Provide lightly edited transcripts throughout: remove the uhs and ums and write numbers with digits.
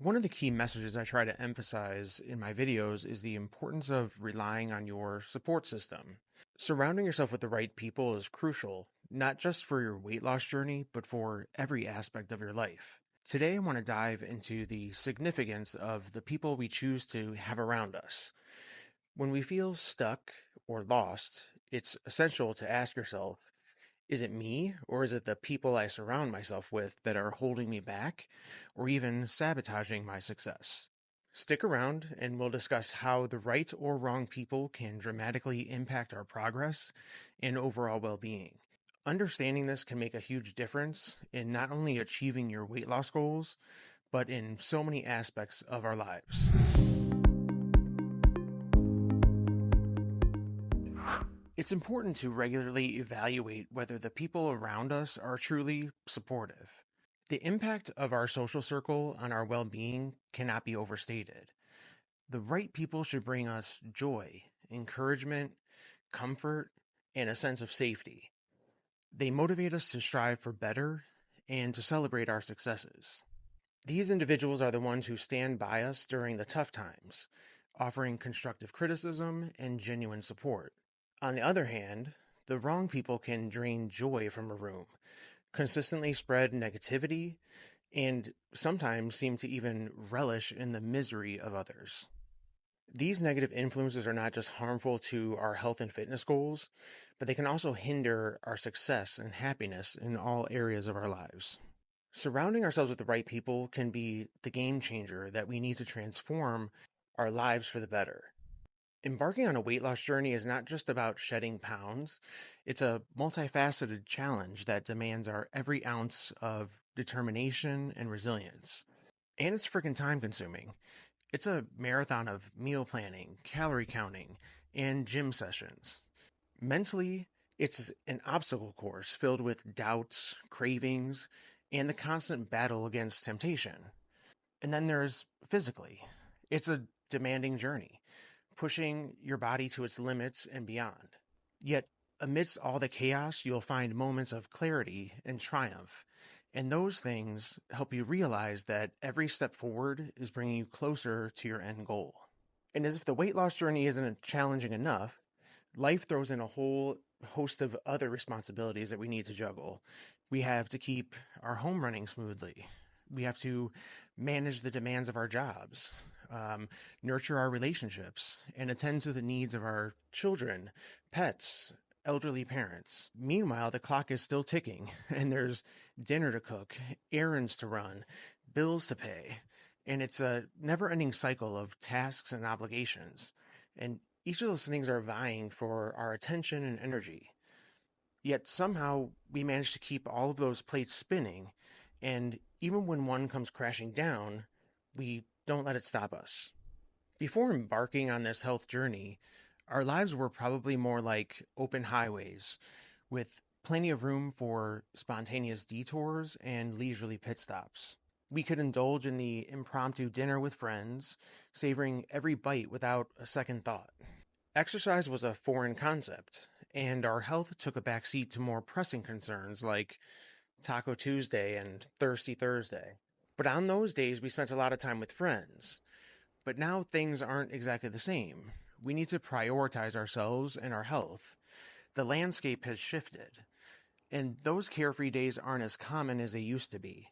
One of the key messages I try to emphasize in my videos is the importance of relying on your support system. Surrounding yourself with the right people is crucial, not just for your weight loss journey, but for every aspect of your life. Today, I want to dive into the significance of the people we choose to have around us. When we feel stuck or lost, it's essential to ask yourself, is it me, or is it the people I surround myself with that are holding me back, or even sabotaging my success? Stick around, and we'll discuss how the right or wrong people can dramatically impact our progress and overall well being. Understanding this can make a huge difference in not only achieving your weight loss goals, but in so many aspects of our lives. It's important to regularly evaluate whether the people around us are truly supportive. The impact of our social circle on our well being cannot be overstated. The right people should bring us joy, encouragement, comfort, and a sense of safety. They motivate us to strive for better and to celebrate our successes. These individuals are the ones who stand by us during the tough times, offering constructive criticism and genuine support. On the other hand, the wrong people can drain joy from a room, consistently spread negativity, and sometimes seem to even relish in the misery of others. These negative influences are not just harmful to our health and fitness goals, but they can also hinder our success and happiness in all areas of our lives. Surrounding ourselves with the right people can be the game changer that we need to transform our lives for the better. Embarking on a weight loss journey is not just about shedding pounds. It's a multifaceted challenge that demands our every ounce of determination and resilience. And it's freaking time consuming. It's a marathon of meal planning, calorie counting, and gym sessions. Mentally, it's an obstacle course filled with doubts, cravings, and the constant battle against temptation. And then there's physically. It's a demanding journey, pushing your body to its limits and beyond. Yet, amidst all the chaos, you'll find moments of clarity and triumph. And those things help you realize that every step forward is bringing you closer to your end goal. And as if the weight loss journey isn't challenging enough, life throws in a whole host of other responsibilities that we need to juggle. We have to keep our home running smoothly. We have to manage the demands of our jobs, nurture our relationships, and attend to the needs of our children, pets, elderly parents. Meanwhile, the clock is still ticking, and there's dinner to cook, errands to run, bills to pay, and it's a never-ending cycle of tasks and obligations. And each of those things are vying for our attention and energy. Yet somehow we manage to keep all of those plates spinning, and even when one comes crashing down, we don't let it stop us. Before embarking on this health journey, our lives were probably more like open highways, with plenty of room for spontaneous detours and leisurely pit stops. We could indulge in the impromptu dinner with friends, savoring every bite without a second thought. Exercise was a foreign concept, and our health took a backseat to more pressing concerns like Taco Tuesday and Thirsty Thursday. But on those days, we spent a lot of time with friends. But now things aren't exactly the same. We need to prioritize ourselves and our health. The landscape has shifted, and those carefree days aren't as common as they used to be.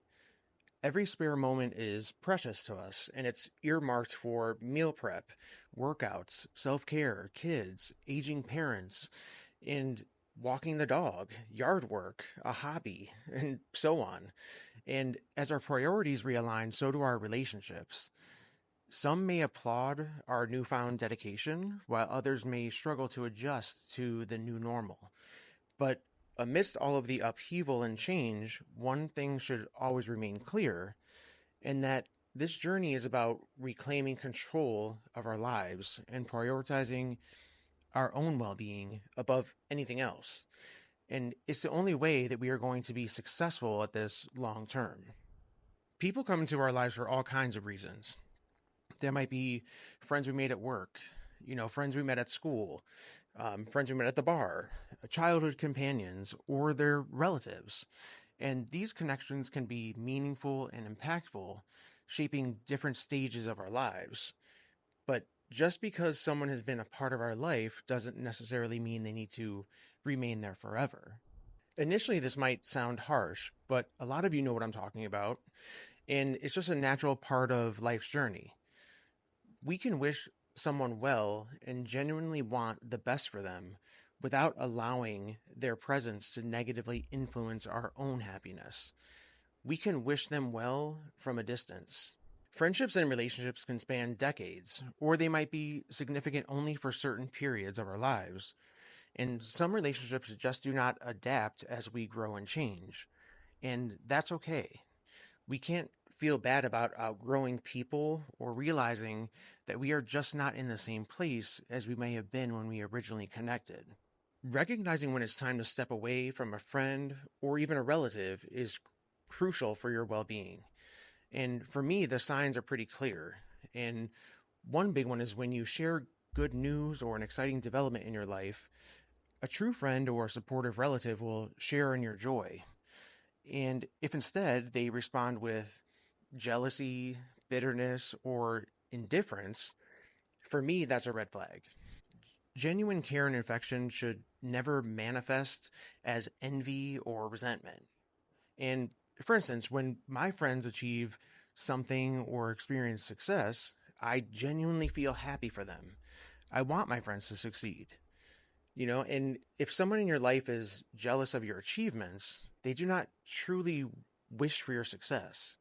Every spare moment is precious to us, and it's earmarked for meal prep, workouts, self-care, kids, aging parents, and walking the dog, yard work, a hobby, and so on. And as our priorities realign, so do our relationships. Some may applaud our newfound dedication, while others may struggle to adjust to the new normal. But amidst all of the upheaval and change, one thing should always remain clear, and that this journey is about reclaiming control of our lives and prioritizing our own well-being above anything else. And it's the only way that we are going to be successful at this long term. People come into our lives for all kinds of reasons. There might be friends we made at work, friends we met at school, friends we met at the bar, childhood companions, or their relatives. And these connections can be meaningful and impactful, shaping different stages of our lives. But just because someone has been a part of our life doesn't necessarily mean they need to remain there forever. Initially, this might sound harsh, but a lot of you know what I'm talking about, and it's just a natural part of life's journey. We can wish someone well and genuinely want the best for them without allowing their presence to negatively influence our own happiness. We can wish them well from a distance. Friendships and relationships can span decades, or they might be significant only for certain periods of our lives. And some relationships just do not adapt as we grow and change. And that's okay. We can't feel bad about outgrowing people or realizing that we are just not in the same place as we may have been when we originally connected. Recognizing when it's time to step away from a friend or even a relative is crucial for your well being. And for me, the signs are pretty clear. And one big one is when you share good news or an exciting development in your life, a true friend or supportive relative will share in your joy. And if instead they respond with jealousy, bitterness, or indifference, for me, that's a red flag. Genuine care and affection should never manifest as envy or resentment. And for instance, when my friends achieve something or experience success, I genuinely feel happy for them. I want my friends to succeed. And if someone in your life is jealous of your achievements, they do not truly wish for your success.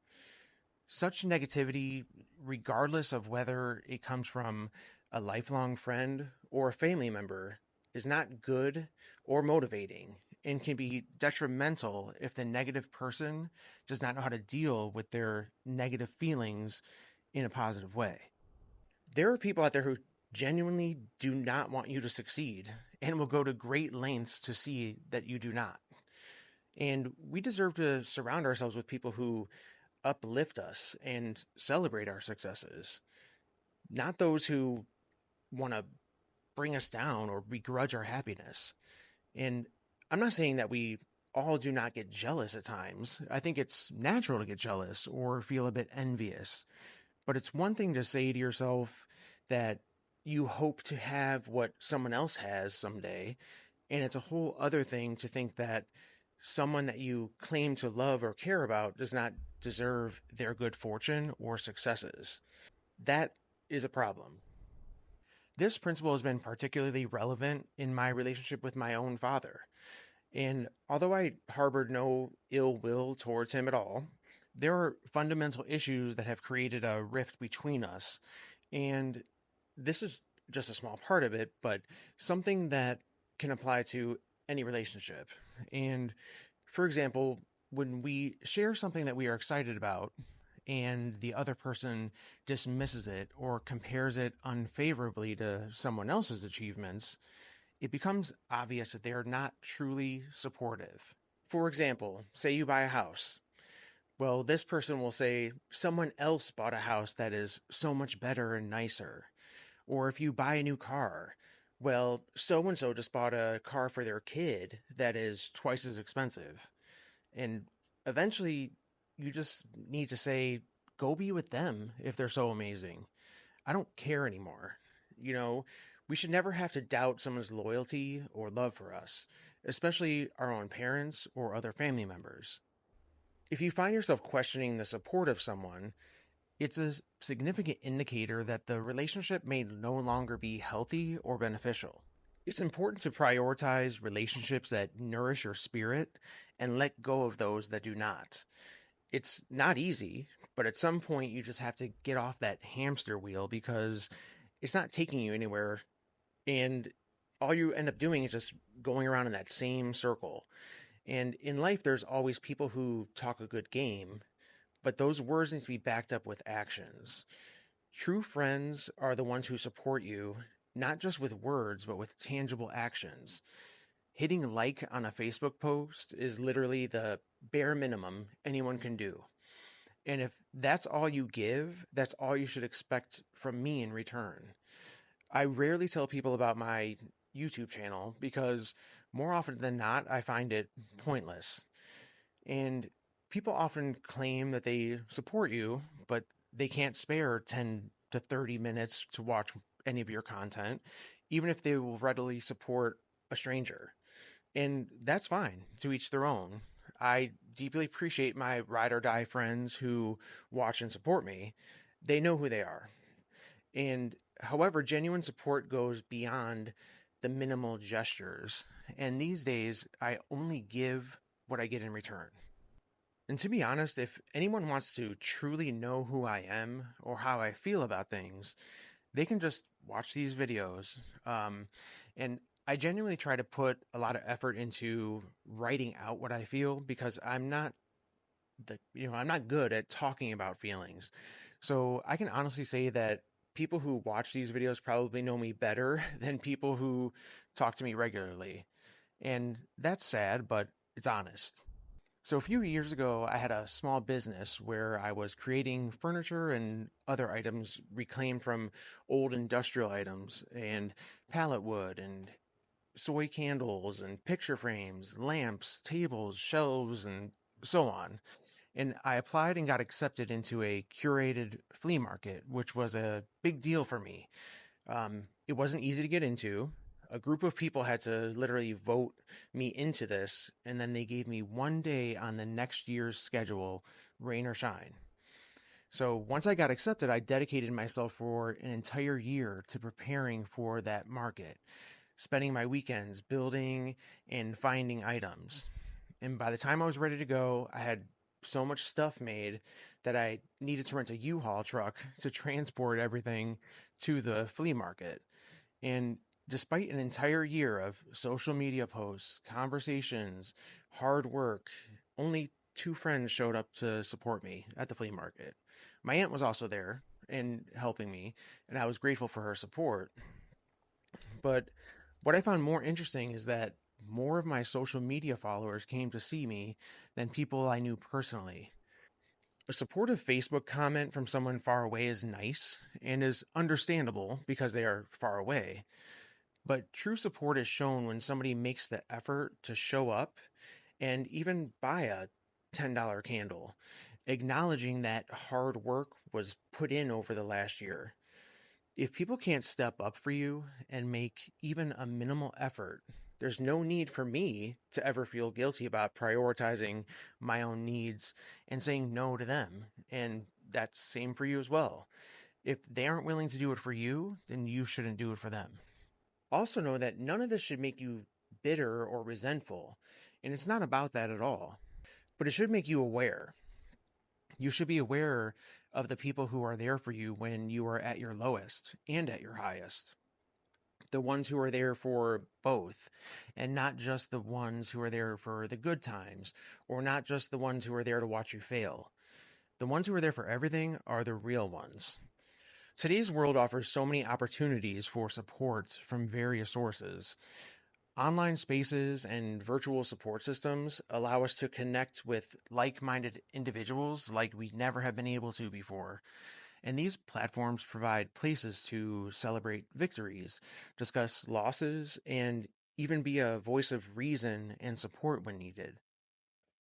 Such negativity, regardless of whether it comes from a lifelong friend or a family member, is not good or motivating and can be detrimental if the negative person does not know how to deal with their negative feelings in a positive way. There are people out there who genuinely do not want you to succeed and will go to great lengths to see that you do not. And we deserve to surround ourselves with people who uplift us and celebrate our successes, not those who want to bring us down or begrudge our happiness. And I'm not saying that we all do not get jealous at times. I think it's natural to get jealous or feel a bit envious. But it's one thing to say to yourself that you hope to have what someone else has someday. And it's a whole other thing to think that someone that you claim to love or care about does not deserve their good fortune or successes. That is a problem. This principle has been particularly relevant in my relationship with my own father. And although I harbored no ill will towards him at all, there are fundamental issues that have created a rift between us. And this is just a small part of it, but something that can apply to any relationship. And for example, when we share something that we are excited about and the other person dismisses it or compares it unfavorably to someone else's achievements, it becomes obvious that they are not truly supportive. For example, say you buy a house. Well, this person will say, someone else bought a house that is so much better and nicer. Or if you buy a new car, well, so and so just bought a car for their kid that is twice as expensive. And eventually, you just need to say, go be with them if they're so amazing. I don't care anymore. You know, we should never have to doubt someone's loyalty or love for us, especially our own parents or other family members. If you find yourself questioning the support of someone, it's a significant indicator that the relationship may no longer be healthy or beneficial. It's important to prioritize relationships that nourish your spirit and let go of those that do not. It's not easy, but at some point you just have to get off that hamster wheel because it's not taking you anywhere. And all you end up doing is just going around in that same circle. And in life, there's always people who talk a good game, but those words need to be backed up with actions. True friends are the ones who support you, not just with words, but with tangible actions. Hitting like on a Facebook post is literally the bare minimum anyone can do. And if that's all you give, that's all you should expect from me in return. I rarely tell people about my YouTube channel because more often than not, I find it pointless. And people often claim that they support you, but they can't spare 10 to 30 minutes to watch any of your content, even if they will readily support a stranger. And that's fine, to each their own. I deeply appreciate my ride or die friends who watch and support me. They know who they are. And however, genuine support goes beyond the minimal gestures. And these days, I only give what I get in return. And to be honest, if anyone wants to truly know who I am or how I feel about things, they can just watch these videos. And I genuinely try to put a lot of effort into writing out what I feel because I'm not good at talking about feelings. So I can honestly say that people who watch these videos probably know me better than people who talk to me regularly. And that's sad, but it's honest. So a few years ago, I had a small business where I was creating furniture and other items reclaimed from old industrial items and pallet wood and soy candles and picture frames, lamps, tables, shelves, and so on. And I applied and got accepted into a curated flea market, which was a big deal for me. It wasn't easy to get into. A group of people had to literally vote me into this, and then they gave me 1 day on the next year's schedule, rain or shine. So once I got accepted, I dedicated myself for an entire year to preparing for that market, spending my weekends building and finding items. And by the time I was ready to go, I had so much stuff made that I needed to rent a U-Haul truck to transport everything to the flea market. And despite an entire year of social media posts, conversations, hard work, only two friends showed up to support me at the flea market. My aunt was also there and helping me, and I was grateful for her support. But what I found more interesting is that more of my social media followers came to see me than people I knew personally. A supportive Facebook comment from someone far away is nice and is understandable because they are far away. But true support is shown when somebody makes the effort to show up and even buy a $10 candle, acknowledging that hard work was put in over the last year. If people can't step up for you and make even a minimal effort, there's no need for me to ever feel guilty about prioritizing my own needs and saying no to them. And that's same for you as well. If they aren't willing to do it for you, then you shouldn't do it for them. Also know that none of this should make you bitter or resentful, and it's not about that at all. But it should make you aware. You should be aware of the people who are there for you when you are at your lowest and at your highest. The ones who are there for both, and not just the ones who are there for the good times, or not just the ones who are there to watch you fail. The ones who are there for everything are the real ones. Today's world offers so many opportunities for support from various sources. Online spaces and virtual support systems allow us to connect with like minded individuals like we never have been able to before. And these platforms provide places to celebrate victories, discuss losses, and even be a voice of reason and support when needed.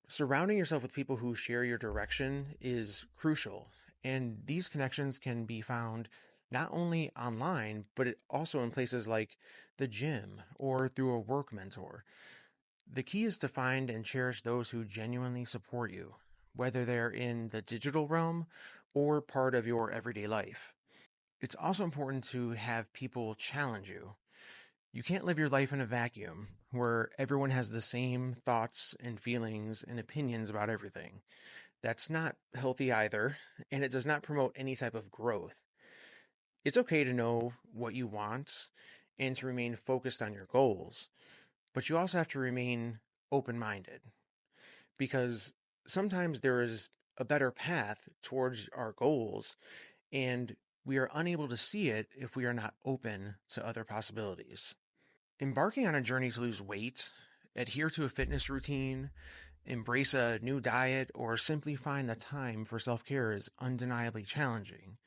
Surrounding yourself with people who share your direction is crucial, and these connections can be found not only online, but also in places like the gym or through a work mentor. The key is to find and cherish those who genuinely support you, whether they're in the digital realm or part of your everyday life. It's also important to have people challenge you. You can't live your life in a vacuum where everyone has the same thoughts and feelings and opinions about everything. That's not healthy either, and it does not promote any type of growth. It's okay to know what you want and to remain focused on your goals, but you also have to remain open minded because sometimes there is a better path towards our goals, and we are unable to see it if we are not open to other possibilities. Embarking on a journey to lose weight, adhere to a fitness routine, embrace a new diet, or simply find the time for self care is undeniably challenging.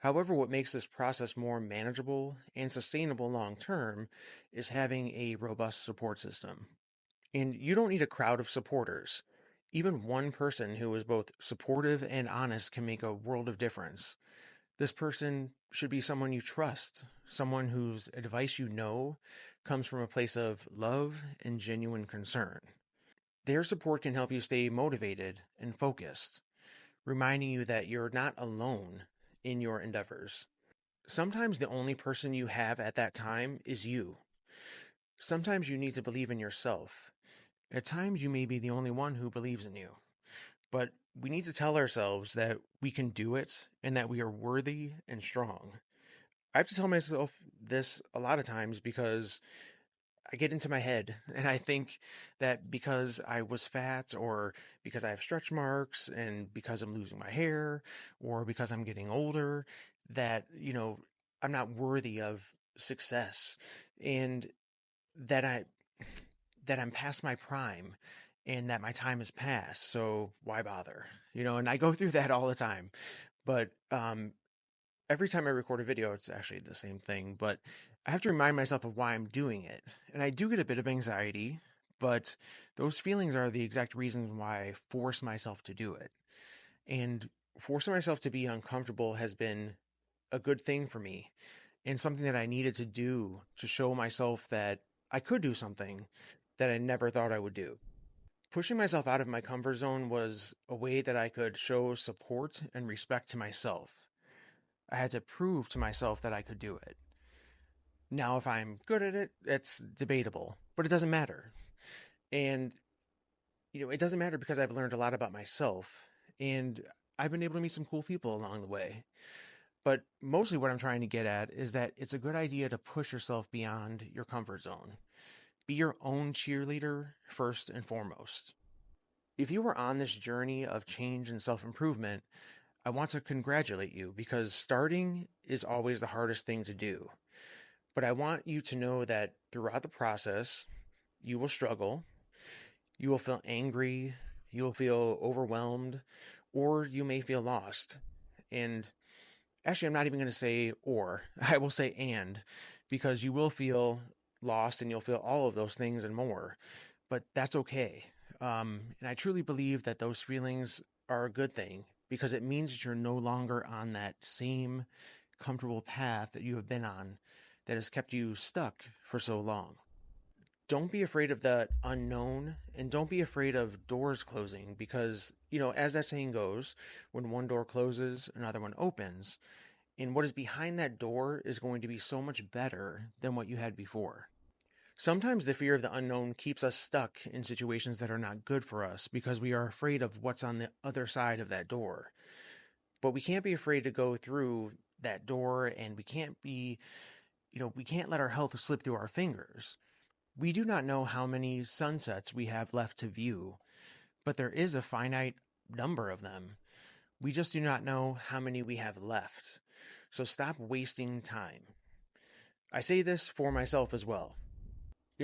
However, what makes this process more manageable and sustainable long term is having a robust support system. And you don't need a crowd of supporters. Even one person who is both supportive and honest can make a world of difference. This person should be someone you trust, someone whose advice comes from a place of love and genuine concern. Their support can help you stay motivated and focused, reminding you that you're not alone in your endeavors. Sometimes the only person you have at that time is you. Sometimes you need to believe in yourself. At times, you may be the only one who believes in you. But we need to tell ourselves that we can do it and that we are worthy and strong. I have to tell myself this a lot of times because I get into my head and I think that because I was fat or because I have stretch marks and because I'm losing my hair or because I'm getting older, that, I'm not worthy of success and that I'm past my prime and that my time has passed. So why bother? And I go through that all the time. But every time I record a video, it's actually the same thing, but I have to remind myself of why I'm doing it. And I do get a bit of anxiety, but those feelings are the exact reasons why I force myself to do it. And forcing myself to be uncomfortable has been a good thing for me and something that I needed to do to show myself that I could do something that I never thought I would do. Pushing myself out of my comfort zone was a way that I could show support and respect to myself. I had to prove to myself that I could do it. Now, if I'm good at it, it's debatable, but it doesn't matter. And, it doesn't matter because I've learned a lot about myself and I've been able to meet some cool people along the way. But mostly what I'm trying to get at is that it's a good idea to push yourself beyond your comfort zone. Be your own cheerleader first and foremost. If you were on this journey of change and self improvement, I want to congratulate you because starting is always the hardest thing to do. But I want you to know that throughout the process, you will struggle, you will feel angry, you will feel overwhelmed, or you may feel lost. And actually, I'm not even going to say or, I will say and, because you will feel lost and you'll feel all of those things and more. But that's okay. And I truly believe that those feelings are a good thing because it means that you're no longer on that same comfortable path that you have been on that has kept you stuck for so long. Don't be afraid of the unknown and don't be afraid of doors closing because, as that saying goes, when one door closes, another one opens. And what is behind that door is going to be so much better than what you had before. Sometimes the fear of the unknown keeps us stuck in situations that are not good for us because we are afraid of what's on the other side of that door. But we can't be afraid to go through that door and we can't let our health slip through our fingers. We do not know how many sunsets we have left to view, but there is a finite number of them. We just do not know how many we have left. So stop wasting time. I say this for myself as well.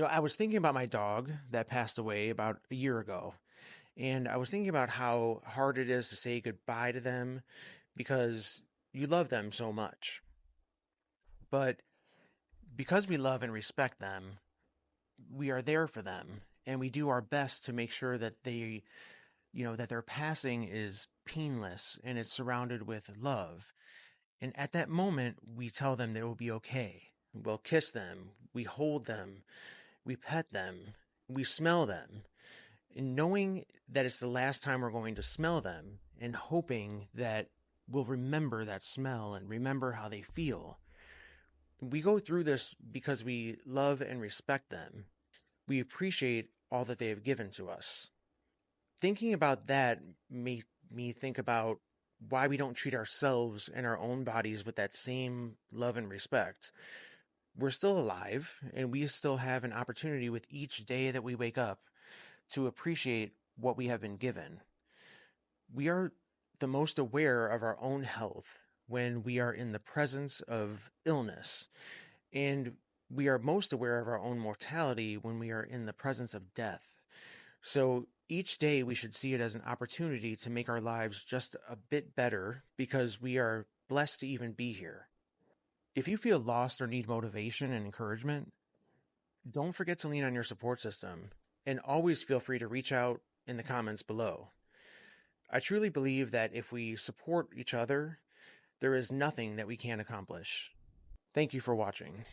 I was thinking about my dog that passed away about a year ago, and I was thinking about how hard it is to say goodbye to them because you love them so much. But because we love and respect them, we are there for them, and we do our best to make sure that that their passing is painless and it's surrounded with love. And at that moment, we tell them that it will be okay. We'll kiss them, we hold them, we pet them, we smell them, and knowing that it's the last time we're going to smell them, and hoping that we'll remember that smell and remember how they feel. We go through this because we love and respect them. We appreciate all that they have given to us. Thinking about that made me think about why we don't treat ourselves and our own bodies with that same love and respect. We're still alive, and we still have an opportunity with each day that we wake up to appreciate what we have been given. We are the most aware of our own health when we are in the presence of illness, and we are most aware of our own mortality when we are in the presence of death. So each day we should see it as an opportunity to make our lives just a bit better because we are blessed to even be here. If you feel lost or need motivation and encouragement, don't forget to lean on your support system and always feel free to reach out in the comments below. I truly believe that if we support each other, there is nothing that we can't accomplish. Thank you for watching.